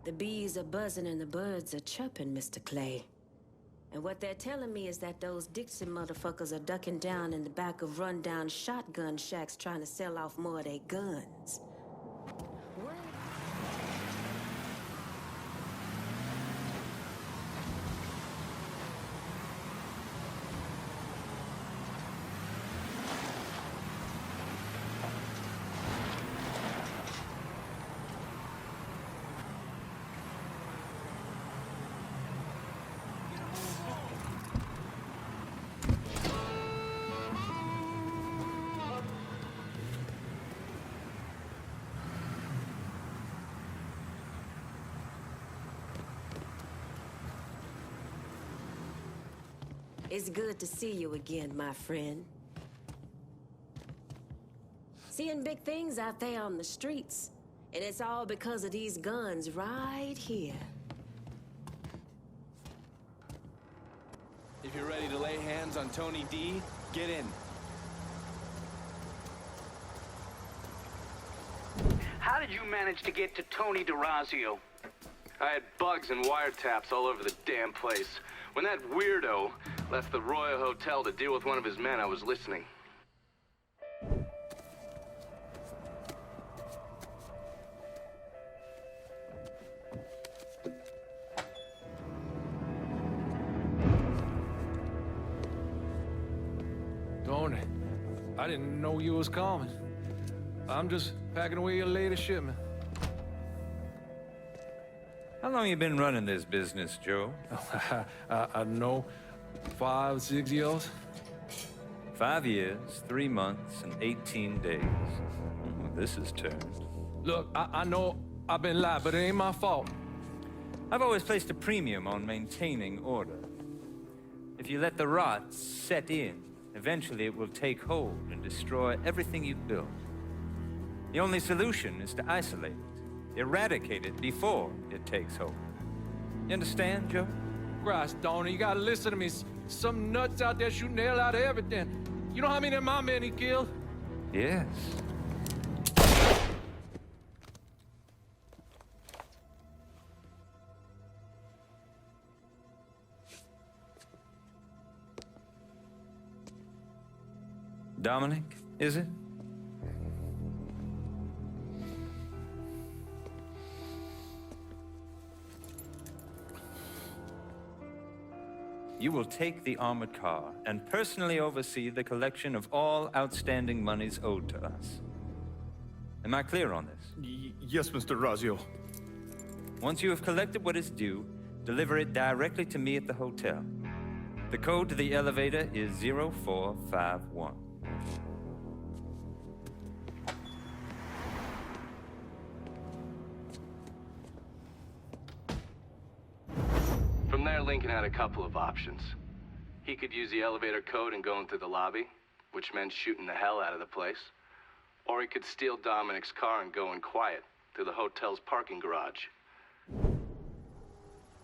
The bees are buzzing and the birds are chirping, Mr. Clay. And what they're telling me is that those Dixon motherfuckers are ducking down in the back of rundown shotgun shacks trying to sell off more of their guns. What? It's good to see you again, my friend. Seeing big things out there on the streets, and it's all because of these guns right here. If you're ready to lay hands on Tony D, get in. How did you manage to get to Tony Derazio? I had bugs and wiretaps all over the damn place. When that weirdo left the Royal Hotel to deal with one of his men, I was listening. Tony, I didn't know you was coming. I'm just packing away your latest shipment. How long you been running this business, Joe? I don't know, 5, 6 years? 5 years, 3 months, and 18 days. This is turned. Look, I know I've been lied, but it ain't my fault. I've always placed a premium on maintaining order. If you let the rot set in, eventually it will take hold and destroy everything you've built. The only solution is to isolate it. Eradicate it before it takes hold. You understand, Joe? Christ, Tony, you gotta listen to me. Some nuts out there shooting the hell out of everything. You know how many of my men he killed? Yes. Dominic, is it? You will take the armored car and personally oversee the collection of all outstanding monies owed to us. Am I clear on this? Yes, Mr. Derazio. Once you have collected what is due, deliver it directly to me at the hotel. The code to the elevator is 0451. From there, Lincoln had a couple of options. He could use the elevator code and go in through the lobby, which meant shooting the hell out of the place. Or he could steal Dominic's car and go in quiet through the hotel's parking garage.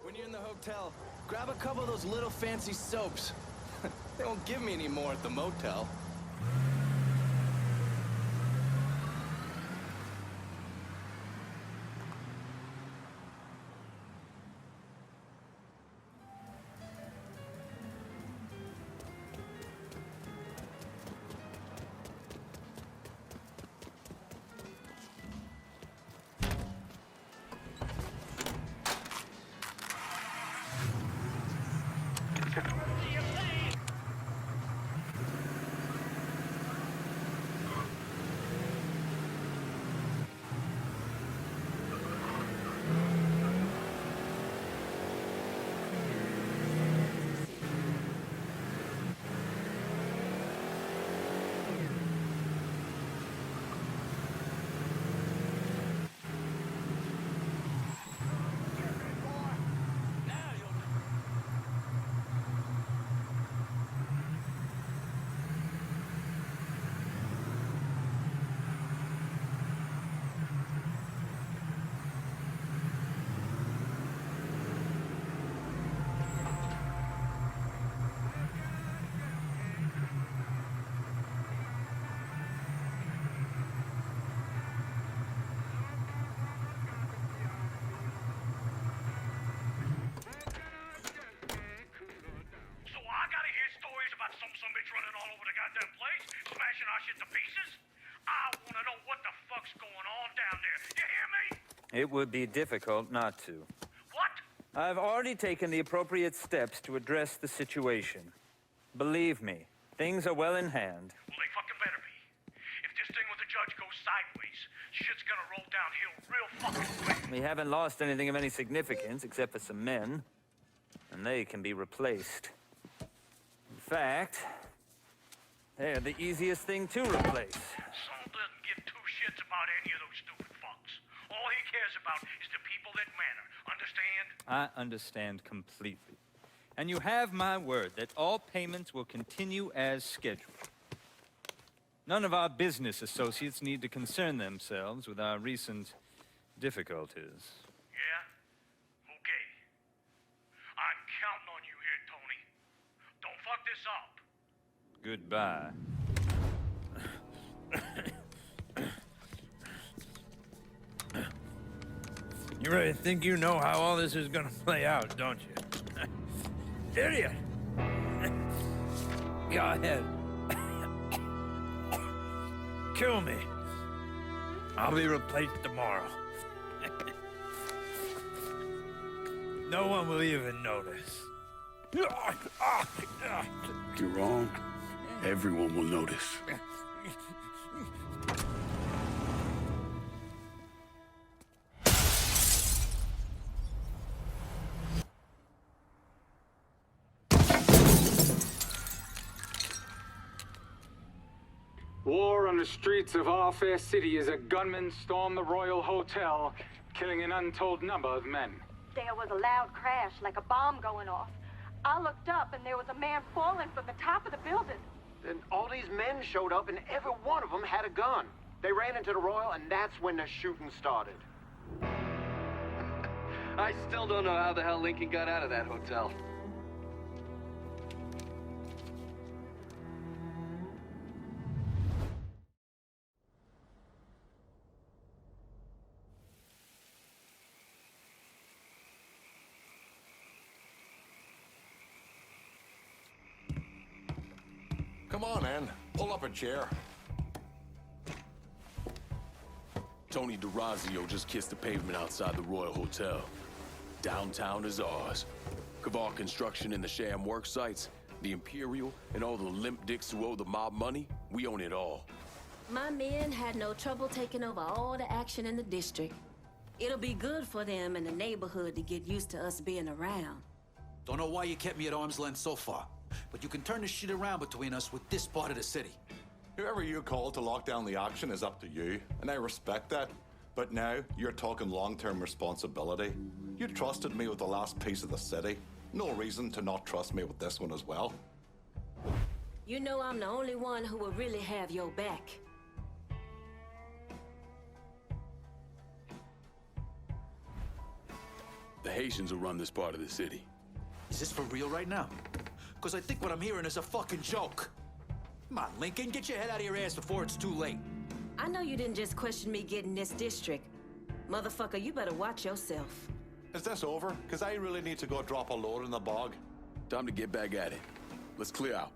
When you're in the hotel, grab a couple of those little fancy soaps. They won't give me any more at the motel. It would be difficult not to. What? I've already taken the appropriate steps to address the situation. Believe me, things are well in hand. Well, they fucking better be. If this thing with the judge goes sideways, shit's gonna roll downhill real fucking quick. We haven't lost anything of any significance except for some men, and they can be replaced. In fact, they're the easiest thing to replace. Saul doesn't give two shits about any of those stupid fucks. All he cares about is the people that matter. Understand? I understand completely. And you have my word that all payments will continue as scheduled. None of our business associates need to concern themselves with our recent difficulties. Yeah? Okay. I'm counting on you here, Tony. Don't fuck this up. Goodbye. You really think you know how all this is gonna play out, don't you? Idiot! Go ahead. Kill me. I'll be replaced tomorrow. No one will even notice. You're wrong. Everyone will notice. War on the streets of our fair city as a gunman stormed the Royal Hotel, killing an untold number of men. There was a loud crash, like a bomb going off. I looked up and there was a man falling from the top of the building. Then all these men showed up and every one of them had a gun. They ran into the Royal and that's when the shooting started. I still don't know how the hell Lincoln got out of that hotel. Come on, Ann. Pull up a chair. Tony Derazio just kissed the pavement outside the Royal Hotel. Downtown is ours. Kavar Construction and the sham work sites, the Imperial, and all the limp dicks who owe the mob money, we own it all. My men had no trouble taking over all the action in the district. It'll be good for them and the neighborhood to get used to us being around. Don't know why you kept me at arm's length so far, but you can turn this shit around between us with this part of the city. Whoever you call to lock down the action is up to you, and I respect that. But now, you're talking long-term responsibility. You trusted me with the last piece of the city. No reason to not trust me with this one as well. You know I'm the only one who will really have your back. The Haitians will run this part of the city. Is this for real right now? Because I think what I'm hearing is a fucking joke. Come on, Lincoln, get your head out of your ass before it's too late. I know you didn't just question me getting this district. Motherfucker, you better watch yourself. Is this over? Because I really need to go drop a load in the bog. Time to get back at it. Let's clear out.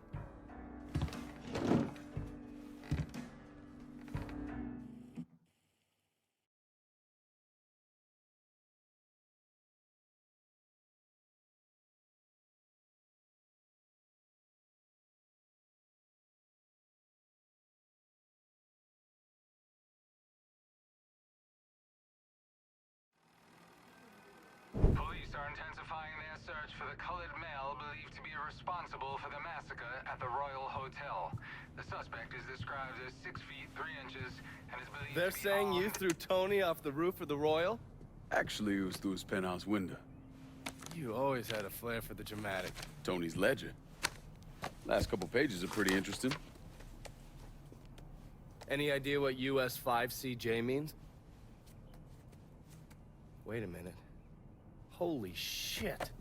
Police are intensifying their search for the colored male believed to be responsible for the massacre at the Royal Hotel. The suspect is described as 6 feet 3 inches and is believed They're to be saying you armed. threw Tony off the roof of the Royal? Actually, it was through his penthouse window. You always had a flair for the dramatic. Tony's ledger. Last couple pages are pretty interesting. Any idea what US 5CJ means? Wait a minute. Holy shit.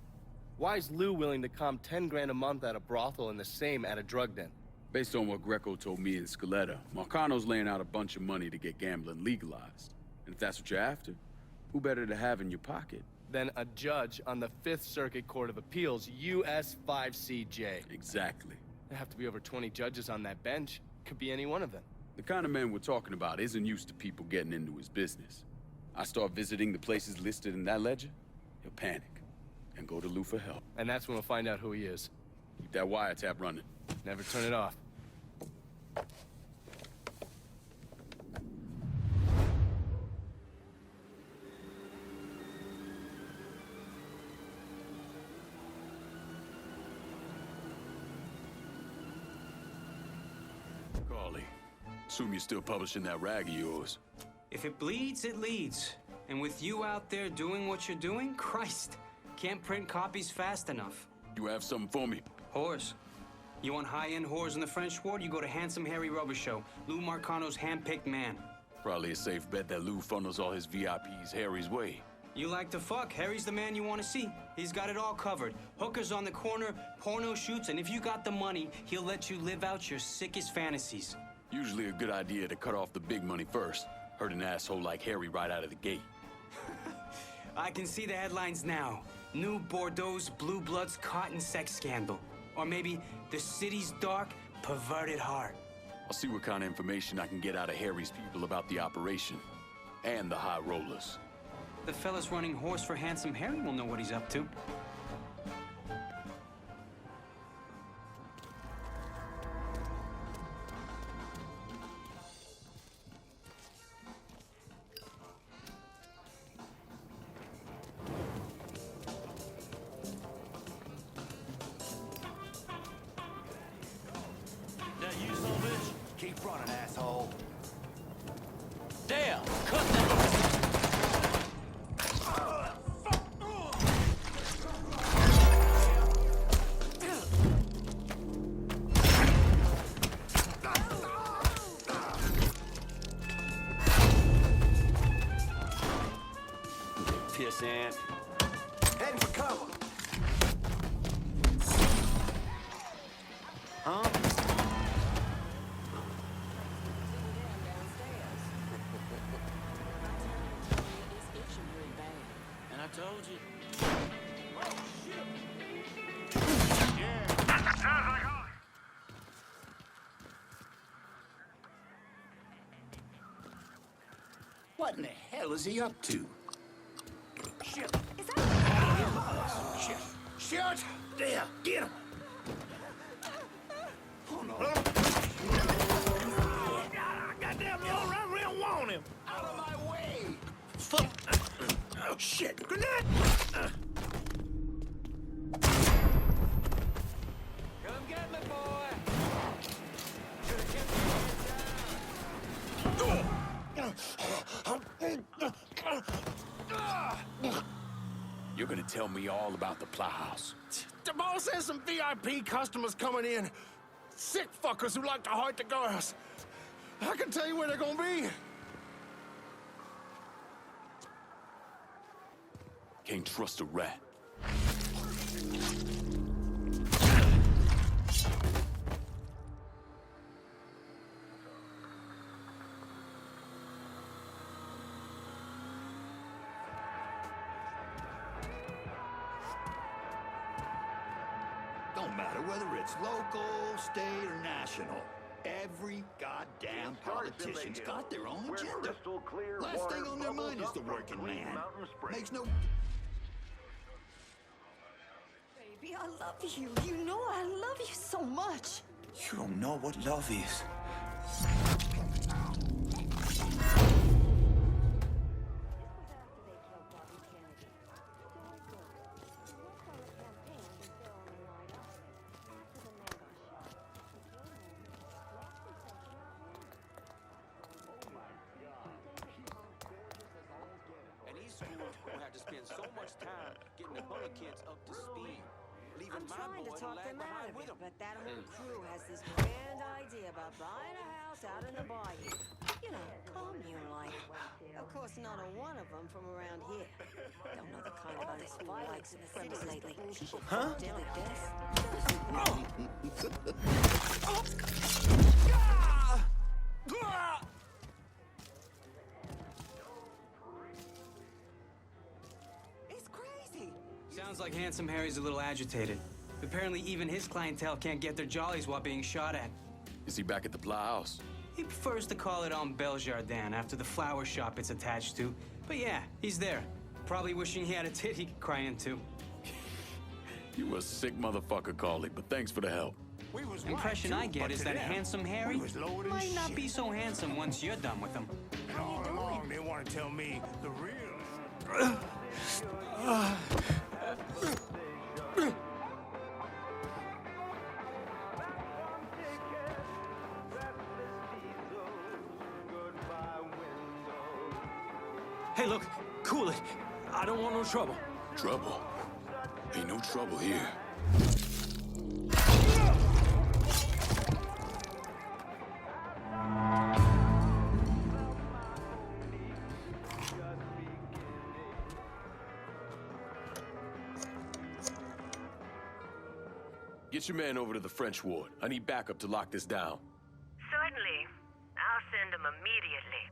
Why is Lou willing to comp 10 grand a month at a brothel and the same at a drug den? Based on what Greco told me and Scaletta, Marcano's laying out a bunch of money to get gambling legalized. And if that's what you're after, who better to have in your pocket? Then a judge on the 5th Circuit Court of Appeals, US 5CJ. Exactly. There have to be over 20 judges on that bench. Could be any one of them. The kind of man we're talking about isn't used to people getting into his business. I start visiting the places listed in that ledger, he'll panic and go to Lou for help. And that's when we'll find out who he is. Keep that wiretap running. Never turn it off. Carly, assume you're still publishing that rag of yours. If it bleeds, it leads. And with you out there doing what you're doing, Christ, can't print copies fast enough. You have something for me? Whores. You want high-end whores in the French Ward? You go to Handsome Harry Rubber Show, Lou Marcano's hand-picked man. Probably a safe bet that Lou funnels all his VIPs Harry's way. You like to fuck, Harry's the man you want to see. He's got it all covered. Hookers on the corner, porno shoots, and if you got the money, he'll let you live out your sickest fantasies. Usually a good idea to cut off the big money first. Hurt an asshole like Harry right out of the gate. I can see the headlines now. New Bordeaux's Blue Bloods cotton sex scandal. Or maybe the city's dark, perverted heart. I'll see what kind of information I can get out of Harry's people about the operation. And the high rollers. The fellas running horse for Handsome Harry will know what he's up to. That you son of a bitch? Keep running, asshole. Damn! Cut that! Piss ant. Heading for cover. Huh? And I told you. What in the hell is he up to? Shit. Is that... Shit. Shit! There, get him! Oh, no. Goddamn, you all right? We don't want him. Out of my way! Fuck. Oh, shit. Grenade! Come get me, boy! You're gonna tell me all about the Plowhouse. The boss has some VIP customers coming in. Sick fuckers who like to hide the girls. I can tell you where they're gonna be. Can't trust a rat. Don't matter whether it's local, state, or national. Every goddamn politician's got their own agenda. Last thing on their mind is the working man. Makes no... Baby, I love you. You know I love you so much. You don't know what love is. And these schools will have to spend so much time getting the other kids up to speed. I'm trying to talk them out of it, but that whole crew has this grand idea about buying a house out in the bayou. You know, commune like. Of course, not a one of them from around here. Don't know the kind of honest likes in the city lately. Huh? Deadly death. It's crazy. Sounds like Handsome Harry's a little agitated. Apparently even his clientele can't get their jollies while being shot at. Is he back at the Plowhouse? He prefers to call it on Belle Jardin after the flower shop it's attached to. But yeah, he's there. Probably wishing he had a tit he could cry into. You a sick motherfucker, Carly, but thanks for the help. Impression I get is that handsome Harry might not be so handsome once you're done with him. And all along, they want to tell me the real. Hey, look, cool it. I don't want no trouble. Trouble? Ain't no trouble here. Get your man over to the French ward. I need backup to lock this down. Certainly. I'll send him immediately.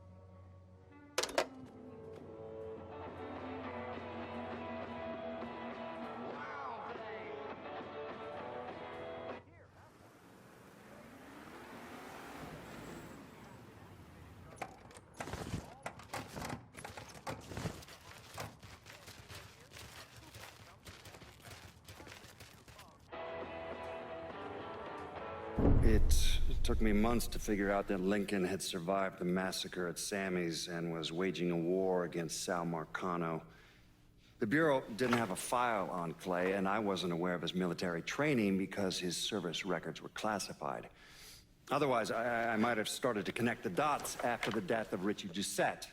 It took me months to figure out that Lincoln had survived the massacre at Sammy's and was waging a war against Sal Marcano. The Bureau didn't have a file on Clay, and I wasn't aware of his military training because his service records were classified. Otherwise, I might have started to connect the dots after the death of Richie Doucette.